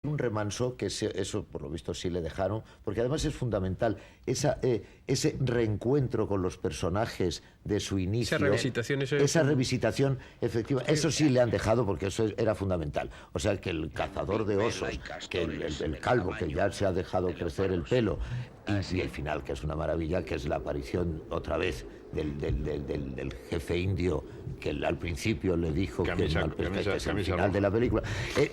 un remanso que eso por lo visto sí le dejaron, porque además es fundamental ese reencuentro con los personajes de su inicio, esa revisitación efectiva, eso sí le han dejado porque eso era fundamental. O sea, que el cazador de osos, que el calvo que ya se ha dejado crecer el pelo, y el final, que es una maravilla, que es la aparición otra vez del jefe indio, que al principio le dijo que es el final de la película.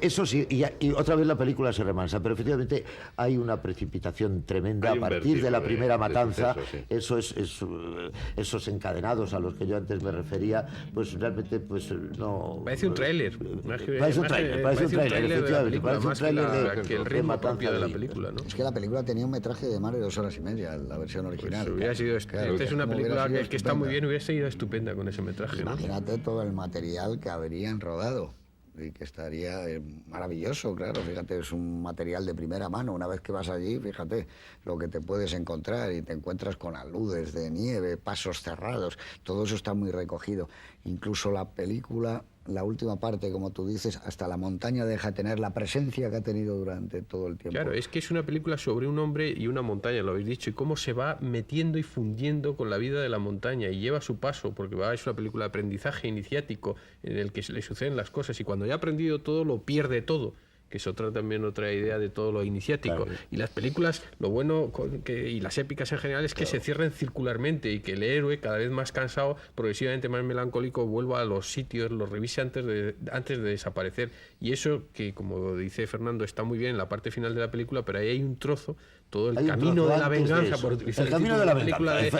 Eso sí, y otra vez la película se remansa, pero efectivamente hay una precipitación tremenda a partir de la primera matanza. Esos encadenados a los que yo antes me refería, pues realmente pues no... Parece un tráiler. Parece un tráiler, efectivamente. Parece un tráiler que el ritmo propio de la película, ¿no? Es que la película tenía un metraje de más de 2 horas y media, la versión original. Pues hubiera sido, claro, esta es una película que está muy bien, hubiera sido estupenda con ese metraje, ¿no? Imagínate todo el material que habrían rodado y que estaría maravilloso, claro. Fíjate, es un material de primera mano. Una vez que vas allí, fíjate lo que te puedes encontrar, y te encuentras con aludes de nieve, pasos cerrados, todo eso está muy recogido. Incluso la película, la última parte, como tú dices, hasta la montaña deja tener la presencia que ha tenido durante todo el tiempo. Claro, es que es una película sobre un hombre y una montaña, lo habéis dicho, y cómo se va metiendo y fundiendo con la vida de la montaña y lleva su paso, porque es una película de aprendizaje iniciático en el que le suceden las cosas, y cuando ya ha aprendido todo, lo pierde todo, que es también otra idea de todo lo iniciático. Claro. Y las películas, lo bueno y las épicas en general es que se cierren circularmente, y que el héroe, cada vez más cansado, progresivamente más melancólico, vuelva a los sitios, los revise antes de desaparecer. Y eso, que como dice Fernando, está muy bien en la parte final de la película, pero ahí hay un trozo, todo el camino de la venganza, por utilizar el camino de la película el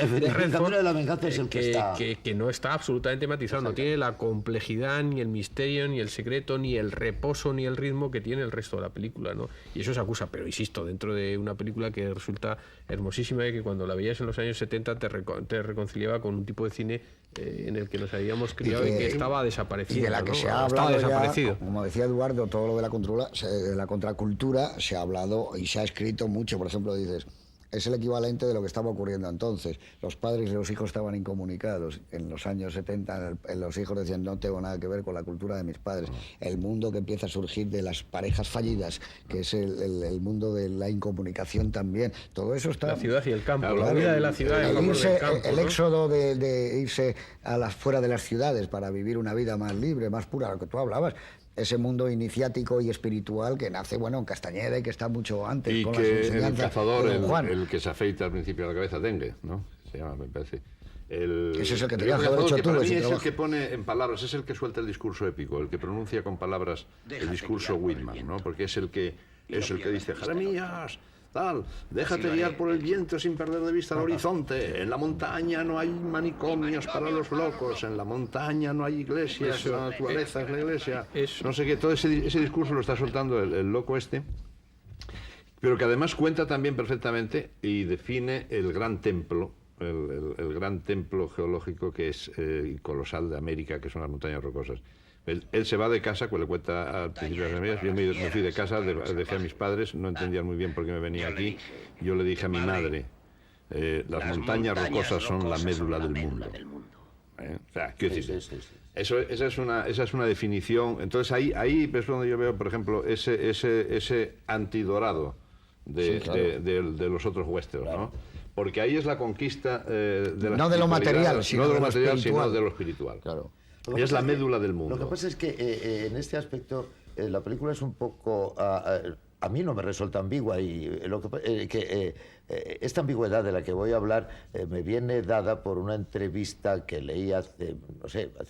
camino de la venganza es el que no está absolutamente matizado, no tiene la complejidad, ni el misterio, ni el secreto, ni el reposo, ni el ritmo que tiene el resto de la película, ¿no? Y eso se acusa, pero insisto, dentro de una película que resulta hermosísima y que cuando la veías en los años 70 te reconciliaba con un tipo de cine en el que nos habíamos criado y que estaba desaparecido. Y de la que se ha hablado ya, como decía Eduardo, todo lo de la contracultura se ha hablado y se ha escrito mucho. Por ejemplo, dices, es el equivalente de lo que estaba ocurriendo entonces. Los padres y los hijos estaban incomunicados. En los años 70 los hijos decían, no tengo nada que ver con la cultura de mis padres. El mundo que empieza a surgir de las parejas fallidas, que es el mundo de la incomunicación también. Todo eso está... La ciudad y el campo, claro, la vida de la ciudad y el campo, el ¿no? éxodo de irse fuera de las ciudades para vivir una vida más libre, más pura, lo que tú hablabas. Ese mundo iniciático y espiritual que nace, bueno, en Castañeda y que está mucho antes. Y con que las enseñanzas el cazador, de Don Juan. el que se afeita al principio de la cabeza, Dengue, ¿no? Se llama, me parece. Ese es el que tenía que haber hecho tú. Para mí es el que pone en palabras, es el que suelta el discurso épico, el que pronuncia con palabras el discurso Whitman, ¿no? Porque es el que dice, Jeremías, tal, déjate guiar por el viento sin perder de vista el horizonte. En la montaña no hay manicomios para los locos, en la montaña no hay iglesias, la naturaleza es la iglesia. No sé qué, todo ese discurso lo está soltando el loco este, pero que además cuenta también perfectamente y define el gran templo, el gran templo geológico que es colosal de América, que son las montañas rocosas. Él se va de casa, pues le cuenta al principio de las amigas, yo me fui de casa, dejé a mis padres, no entendían muy bien por qué me venía aquí, yo le dije a mi madre, las montañas rocosas son la médula del mundo. O sea, quiero decir, esa es una definición. Entonces ahí es donde yo veo, por ejemplo, ese antidorado de los otros westerns, ¿no? Porque ahí es la conquista no de lo material, sino de lo espiritual. Claro. Es la médula del mundo. Lo que pasa es que en este aspecto la película es un poco... a mí no me resulta ambigua, y esta ambigüedad de la que voy a hablar me viene dada por una entrevista que leí hace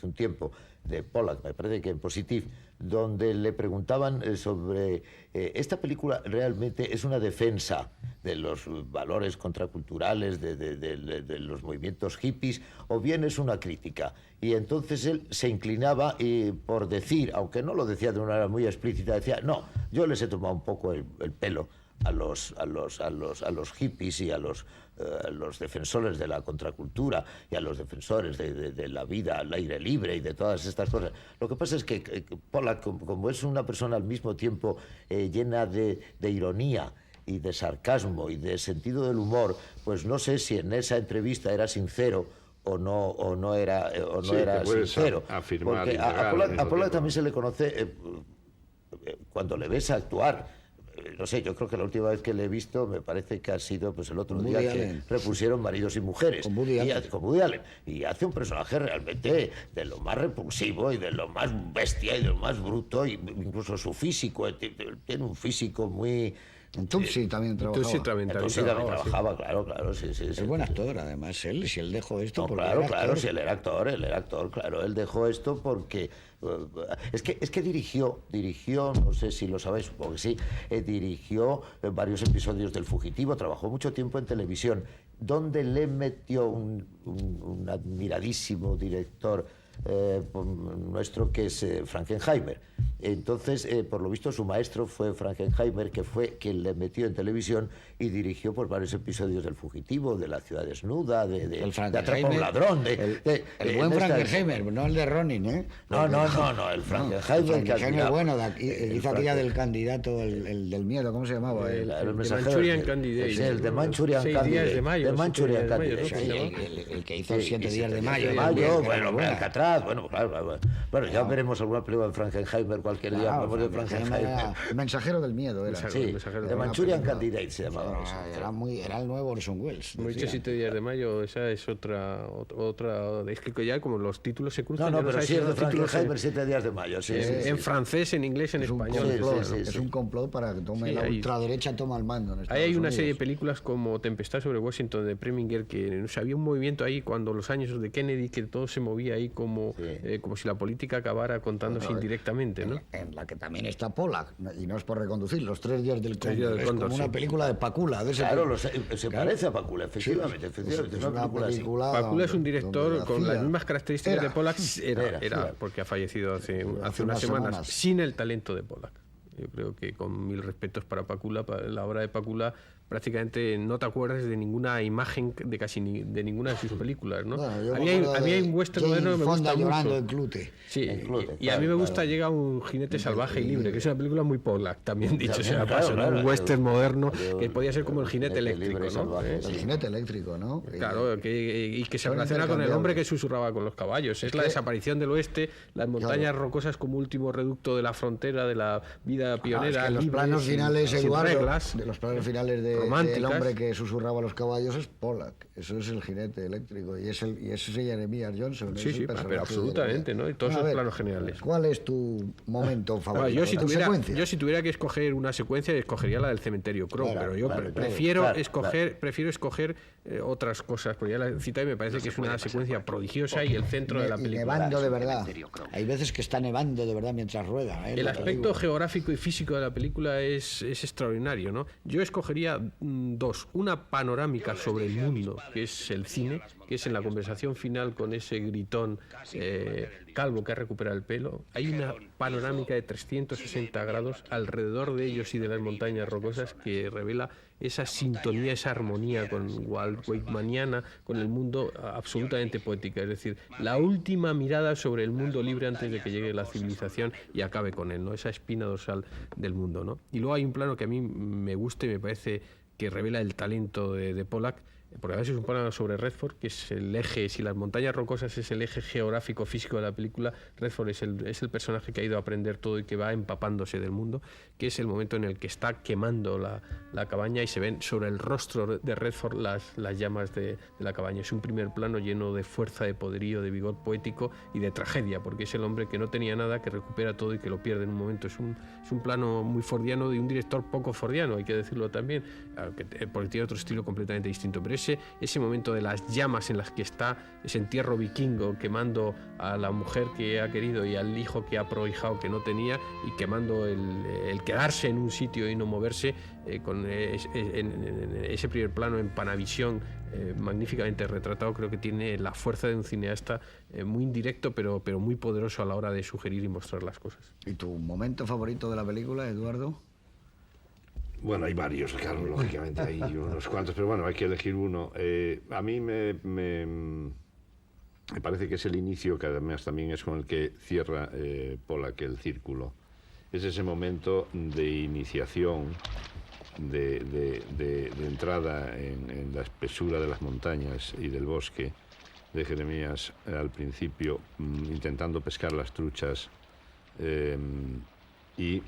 un tiempo de Pollack, me parece que en Positive, donde le preguntaban sobre esta película realmente es una defensa de los valores contraculturales, de los movimientos hippies, o bien es una crítica. Y entonces él se inclinaba por decir, aunque no lo decía de una manera muy explícita, decía, no, yo les he tomado un poco el pelo a los hippies y a los defensores de la contracultura y a los defensores de la vida al aire libre y de todas estas cosas. Lo que pasa es que Pollack, como es una persona al mismo tiempo llena de ironía y de sarcasmo y de sentido del humor, pues no sé si en esa entrevista era sincero o no era sincero. Afirmar, porque a Pollack también se le conoce cuando le ves actuar. no sé, yo creo que la última vez que le he visto me parece que ha sido pues el otro día Allen. que repusieron Maridos y Mujeres. Con Woody Allen. Con Woody Allen. Y hace un personaje realmente de lo más repulsivo y de lo más bestia y de lo más bruto, y incluso su físico, tiene un físico muy... En Tutsi también trabajaba. Tutsi también trabajaba, claro, sí. Es buen actor, además, él, si él dejó esto... No, claro, si él era actor, claro, él dejó esto porque... Es que dirigió, no sé si lo sabéis, supongo que sí, dirigió varios episodios del Fugitivo, trabajó mucho tiempo en televisión, donde le metió un admiradísimo director nuestro, que es Frankenheimer. Entonces, por lo visto, su maestro fue Frankenheimer, que fue quien le metió en televisión y dirigió pues varios episodios del Fugitivo, de La ciudad desnuda, de Atrapa a un ladrón. El buen Frankenheimer, no el de Ronin, ¿eh? No, el Frankenheimer. El Frankenheimer bueno, hizo aquella del candidato, el del miedo, ¿cómo se llamaba? El Manchurian Candidate. Sí, el de Manchurian Candidate. De mayo, Manchurian Candidate. El que hizo 7 días de mayo. Bueno, Alcatraz, bueno, claro. Bueno, ya veremos alguna película de Frankenheimer cualquier día. De Frankenheimer. El mensajero del miedo era. Sí, de Manchurian Candidate se llamaba. Era el nuevo Orson Welles. Hemos dicho 7 días de mayo, esa es otra. Es que ya como los títulos se cruzan. No, pero sí es de Frankenheimer, 7 días de mayo. Sí. En francés, en inglés, en español. Es un complot para que tome la ultraderecha toma el mando. Ahí hay una serie de películas como Tempestad sobre Washington de Preminger, que había un movimiento ahí cuando los años de Kennedy, que todo se movía ahí como si la política acabara contándose indirectamente, ¿no? En la que también está Pollack, y no es por reconducir, Los 3 días del Cóndor, es como una película de Pakula. Claro, se parece a Pakula, efectivamente. Es una película. Pakula es un director con las mismas características de Pollack, porque ha fallecido hace unas semanas, sin el talento de Pollack. Yo creo que, con mil respetos para Pakula, para la obra de Pakula, prácticamente no te acuerdas de ninguna imagen de ninguna de sus películas, ¿no? Bueno, había un western moderno que me gusta llorando mucho. en Clute. Sí, y a mí me gusta Llega un jinete salvaje y libre, que es una película muy Pollack, también dicho sea paso, ¿no? Un western moderno que podía ser como el jinete eléctrico, ¿no? El jinete eléctrico, ¿no? Claro, y que se relaciona con el hombre que susurraba con los caballos. Es la desaparición del oeste, las montañas rocosas como último reducto de la frontera de la vida pionera. Los planos finales, Eduardo, de los planos finales del hombre que susurraba a los caballos es Pollack. Eso es el jinete eléctrico y ese es Jeremiah Johnson. Sí, pero absolutamente, ¿no? Y todos esos planos geniales. ¿Cuál es tu momento favorito? Yo si tuviera que escoger una secuencia, escogería la del cementerio Crow, pero yo prefiero escoger otras cosas, porque ya la he citado y me parece que es una secuencia prodigiosa y el centro de la película. Nevando de verdad. Hay veces que está nevando de verdad mientras rueda. El aspecto geográfico y físico de la película es extraordinario, ¿no? Yo escogería dos. Una panorámica sobre el mundo, que es el cine, que es en la conversación final con ese gritón calvo que ha recuperado el pelo. Hay una panorámica de 360 grados alrededor de ellos y de las montañas rocosas que revela esa sintonía, esa armonía con Walt Whitmaniana, con el mundo, absolutamente poética. Es decir, la última mirada sobre el mundo libre antes de que llegue la civilización y acabe con él, ¿no? Esa espina dorsal del mundo, ¿no? Y luego hay un plano que a mí me gusta y me parece que revela el talento de Pollack, porque a veces es un plano sobre Redford, que es el eje, si las montañas rocosas es el eje geográfico físico de la película, Redford es el personaje que ha ido a aprender todo y que va empapándose del mundo, que es el momento en el que está quemando la cabaña y se ven sobre el rostro de Redford las llamas de la cabaña. Es un primer plano lleno de fuerza, de poderío, de vigor poético y de tragedia, porque es el hombre que no tenía nada, que recupera todo y que lo pierde en un momento. Es un plano muy fordiano, de un director poco fordiano, hay que decirlo también, porque tiene otro estilo completamente distinto, pero ese momento de las llamas en las que está ese entierro vikingo, quemando a la mujer que ha querido y al hijo que ha prohijado que no tenía, y quemando el quedarse en un sitio y no moverse, con ese primer plano en Panavisión, magníficamente retratado, creo que tiene la fuerza de un cineasta muy indirecto pero muy poderoso a la hora de sugerir y mostrar las cosas. ¿Y tu momento favorito de la película, Eduardo? Bueno, hay varios, claro, lógicamente hay unos cuantos, pero bueno, hay que elegir uno. A mí me parece que es el inicio, que además también es con el que cierra Pollack el círculo. Es ese momento de iniciación, de entrada en la espesura de las montañas y del bosque de Jeremías al principio, intentando pescar las truchas y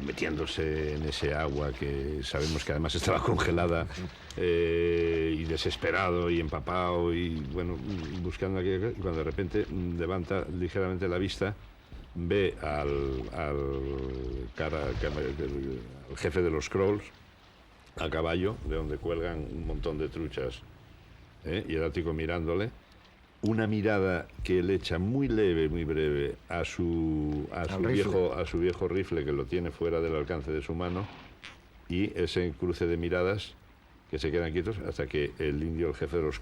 metiéndose en ese agua que sabemos que además estaba congelada, y desesperado y empapado y bueno, buscando aquí, y cuando de repente levanta ligeramente la vista, ve al jefe de los Skrulls a caballo, de donde cuelgan un montón de truchas, y el ático mirándole, una mirada que le echa muy leve, muy breve a su viejo rifle, que lo tiene fuera del alcance de su mano, y ese cruce de miradas que se quedan quietos hasta que el indio, el jefe de los